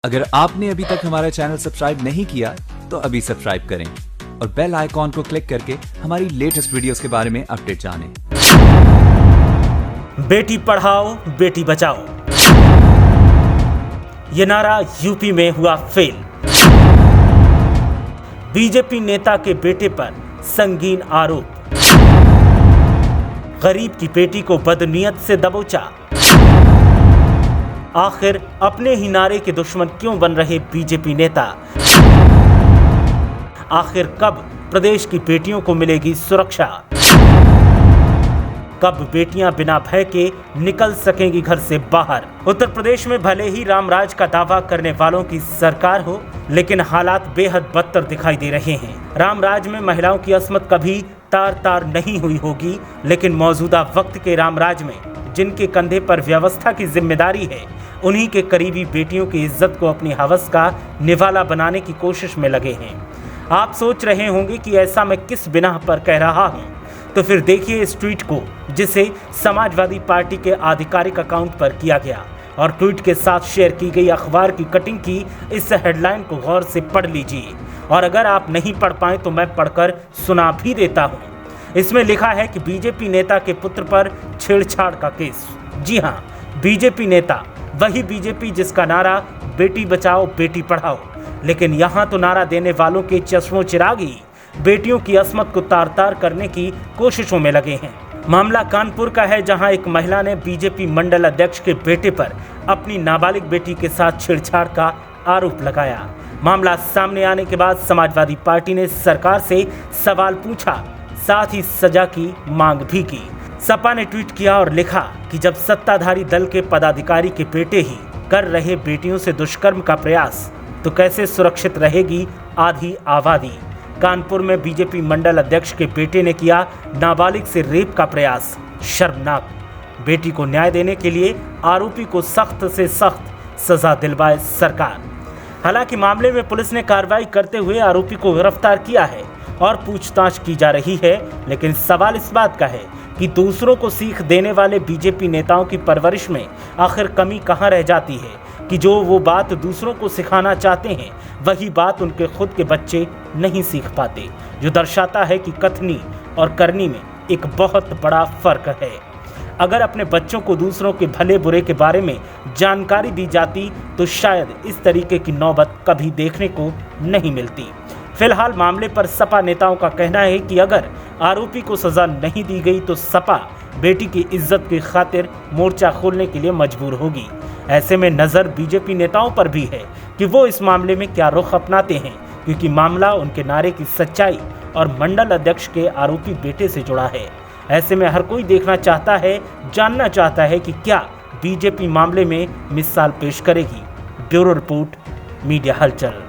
अगर आपने अभी तक हमारा चैनल सब्सक्राइब नहीं किया तो अभी सब्सक्राइब करें और बेल आइकॉन को क्लिक करके हमारी लेटेस्ट वीडियोस के बारे में अपडेट जानें। बेटी पढ़ाओ बेटी बचाओ, ये नारा यूपी में हुआ फेल। बीजेपी नेता के बेटे पर संगीन आरोप, गरीब की बेटी को बदनीयत से दबोचा। आखिर अपने ही नारे के दुश्मन क्यों बन रहे बीजेपी नेता? आखिर कब प्रदेश की बेटियों को मिलेगी सुरक्षा? कब बेटियां बिना भय के निकल सकेंगी घर से बाहर? उत्तर प्रदेश में भले ही रामराज का दावा करने वालों की सरकार हो, लेकिन हालात बेहद बदतर दिखाई दे रहे हैं। रामराज में महिलाओं की अस्मत कभी तार तार नहीं हुई होगी, लेकिन मौजूदा वक्त के रामराज में जिनके कंधे पर व्यवस्था की जिम्मेदारी है, उन्हीं के करीबी बेटियों की इज्जत को अपनी हवस का निवाला बनाने की कोशिश में लगे हैं। आप सोच रहे होंगे कि ऐसा मैं किस बिना पर कह रहा हूं, तो फिर देखिए इस ट्वीट को, जिसे समाजवादी पार्टी के आधिकारिक अकाउंट पर किया गया और ट्वीट के साथ शेयर की गई अखबार की कटिंग की इस हेडलाइन को गौर से पढ़ लीजिए, और अगर आप नहीं पढ़ पाए तो मैं पढ़कर सुना भी देता हूं। इसमें लिखा है कि बीजेपी नेता के पुत्र पर छेड़छाड़ का केस। जी हां, बीजेपी नेता, वही बीजेपी जिसका नारा बेटी बचाओ बेटी पढ़ाओ, लेकिन यहां तो नारा देने वालों के चश्मो चिराग ही बेटियों की अस्मत को तार तार करने की कोशिशों में लगे हैं। मामला कानपुर का है, जहां एक महिला ने बीजेपी मंडल अध्यक्ष के बेटे पर अपनी नाबालिग बेटी के साथ छेड़छाड़ का आरोप लगाया। मामला सामने आने के बाद समाजवादी पार्टी ने सरकार से सवाल पूछा, साथ ही सजा की मांग भी की। सपा ने ट्वीट किया और लिखा कि जब सत्ताधारी दल के पदाधिकारी के बेटे ही कर रहे बेटियों से दुष्कर्म का प्रयास, तो कैसे सुरक्षित रहेगी आधी आबादी। कानपुर में बीजेपी मंडल अध्यक्ष के बेटे ने किया नाबालिग से रेप का प्रयास, शर्मनाक। बेटी को न्याय देने के लिए आरोपी को सख्त से सख्त सजा दिलवाए सरकार। हालांकि मामले में पुलिस ने कार्रवाई करते हुए आरोपी को गिरफ्तार किया है और पूछताछ की जा रही है, लेकिन सवाल इस बात का है कि दूसरों को सीख देने वाले बीजेपी नेताओं की परवरिश में आखिर कमी कहां रह जाती है कि जो वो बात दूसरों को सिखाना चाहते हैं, वही बात उनके खुद के बच्चे नहीं सीख पाते, जो दर्शाता है कि कथनी और करनी में एक बहुत बड़ा फर्क है। अगर अपने बच्चों को दूसरों के भले बुरे के बारे में जानकारी दी जाती तो शायद इस तरीके की नौबत कभी देखने को नहीं मिलती। फिलहाल मामले पर सपा नेताओं का कहना है कि अगर आरोपी को सजा नहीं दी गई तो सपा बेटी की इज्जत की खातिर मोर्चा खोलने के लिए मजबूर होगी। ऐसे में नज़र बीजेपी नेताओं पर भी है कि वो इस मामले में क्या रुख अपनाते हैं, क्योंकि मामला उनके नारे की सच्चाई और मंडल अध्यक्ष के आरोपी बेटे से जुड़ा है। ऐसे में हर कोई देखना चाहता है, जानना चाहता है कि क्या बीजेपी मामले में मिसाल पेश करेगी। ब्यूरो रिपोर्ट, मीडिया हलचल।